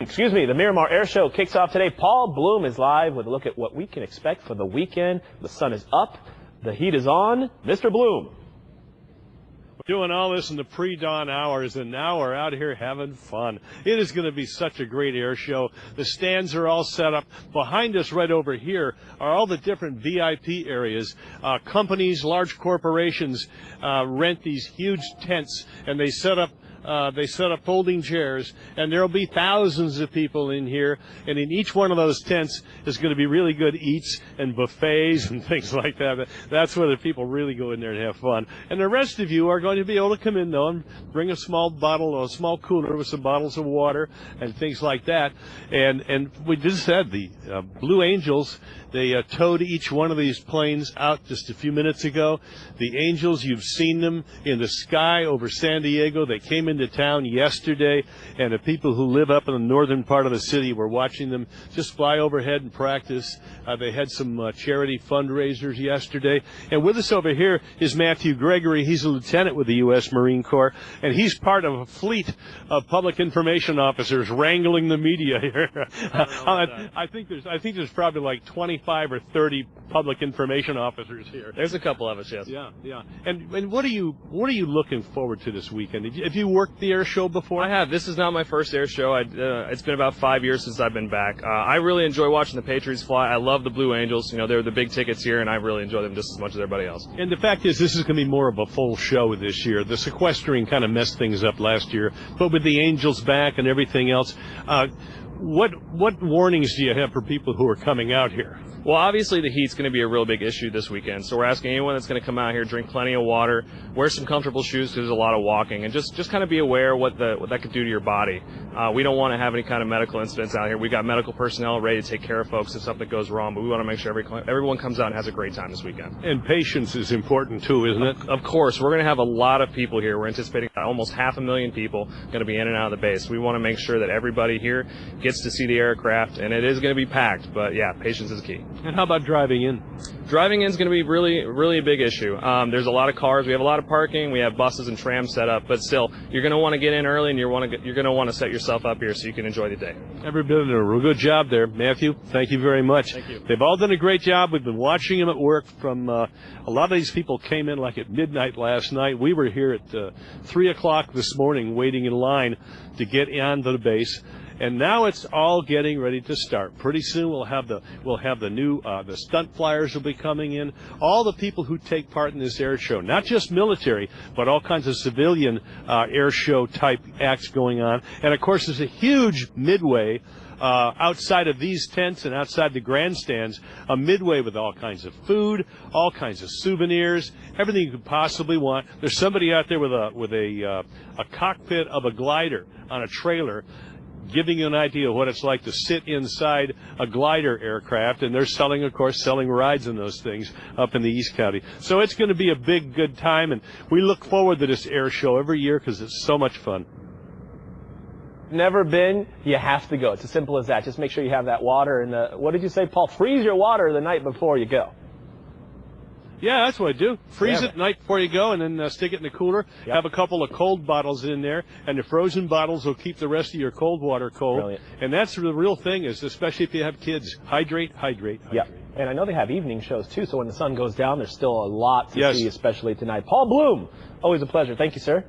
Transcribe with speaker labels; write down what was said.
Speaker 1: Excuse me, the Miramar Air Show kicks off today. Paul Bloom is live with a look at what we can expect for the weekend. The sun is up, the heat is on. Mr. Bloom.
Speaker 2: We're doing all this in the pre-dawn hours, and now we're out here having fun. It is going to be such a great air show. The stands are all set up. Behind us right over here are all the different VIP areas. Companies, large corporations rent these huge tents, and they set up folding chairs, and there'll be thousands of people in here, and in each one of those tents is going to be really good eats and buffets and things like that. That's where the people really go in there and have fun. And the rest of you are going to be able to come in, though, and bring a small bottle or a small cooler with some bottles of water and things like that. And we just said the Blue Angels, they towed each one of these planes out just a few minutes ago. The Angels, you've seen them in the sky over San Diego. They came into town yesterday, and the people who live up in the northern part of the city were watching them just fly overhead and practice. They had some charity fundraisers yesterday. And with us over here is Matthew Gregory. He's a lieutenant with the U.S. Marine Corps, and he's part of a fleet of public information officers wrangling the media here. I think there's probably like 25 or 30 public information officers here.
Speaker 3: There's a couple of us, yes.
Speaker 2: Yeah. And what are you looking forward to this weekend? Have you worked the air show before?
Speaker 3: I have. This is not my first air show. It's been about 5 years since I've been back. I really enjoy watching the Patriots fly. I love the Blue Angels. You know, they're the big tickets here, and I really enjoy them just as much as everybody else.
Speaker 2: And the fact is, this is going to be more of a full show this year. The sequestering kind of messed things up last year, but with the Angels back and everything else, what warnings do you have for people who are coming out here?
Speaker 3: Well, obviously the heat's going to be a real big issue this weekend, so we're asking anyone that's going to come out here, drink plenty of water, wear some comfortable shoes because there's a lot of walking, and just kind of be aware what that could do to your body. We don't want to have any kind of medical incidents out here. We got medical personnel ready to take care of folks if something goes wrong, but we want to make sure everyone comes out and has a great time this weekend.
Speaker 2: And patience is important too, isn't it?
Speaker 3: Of course. We're going to have a lot of people here. We're anticipating almost 500,000 people going to be in and out of the base. We want to make sure that everybody here gets to see the aircraft, and it is going to be packed, but yeah, patience is key.
Speaker 2: And how about driving in?
Speaker 3: Driving in is going to be really, really a big issue. There's a lot of cars. We have a lot of parking. We have buses and trams set up. But still, you're going to want to get in early, and you're going to want to set yourself up here so you can enjoy the day.
Speaker 2: Every bit of a real good job there. Matthew, thank you very much.
Speaker 3: Thank you.
Speaker 2: They've all done a great job. We've been watching them at work from a lot of these people came in like at midnight last night. We were here at 3 o'clock this morning waiting in line to get onto the base. And now it's all getting ready to start. Pretty soon we'll have the new the stunt flyers will be coming in. All the people who take part in this air show, not just military, but all kinds of civilian air show type acts going on. And of course, there's a huge midway outside of these tents and outside the grandstands, a midway with all kinds of food, all kinds of souvenirs, everything you could possibly want. There's somebody out there with a cockpit of a glider on a trailer, giving you an idea of what it's like to sit inside a glider aircraft, and they're selling rides in those things up in the East County. So it's going to be a big, good time, and we look forward to this air show every year because it's so much fun.
Speaker 1: Never been, you have to go. It's as simple as that. Just make sure you have that water. And what did you say, Paul? Freeze your water the night before you go.
Speaker 2: Yeah, that's what I do. Freeze it the night before you go, and then stick it in the cooler. Yep. Have a couple of cold bottles in there, and the frozen bottles will keep the rest of your cold water cold.
Speaker 1: Brilliant.
Speaker 2: And that's the real thing, is especially if you have kids. Hydrate.
Speaker 1: Yeah. And I know they have evening shows, too, so when the sun goes down, there's still a lot to see, especially tonight. Paul Bloom, always a pleasure. Thank you, sir.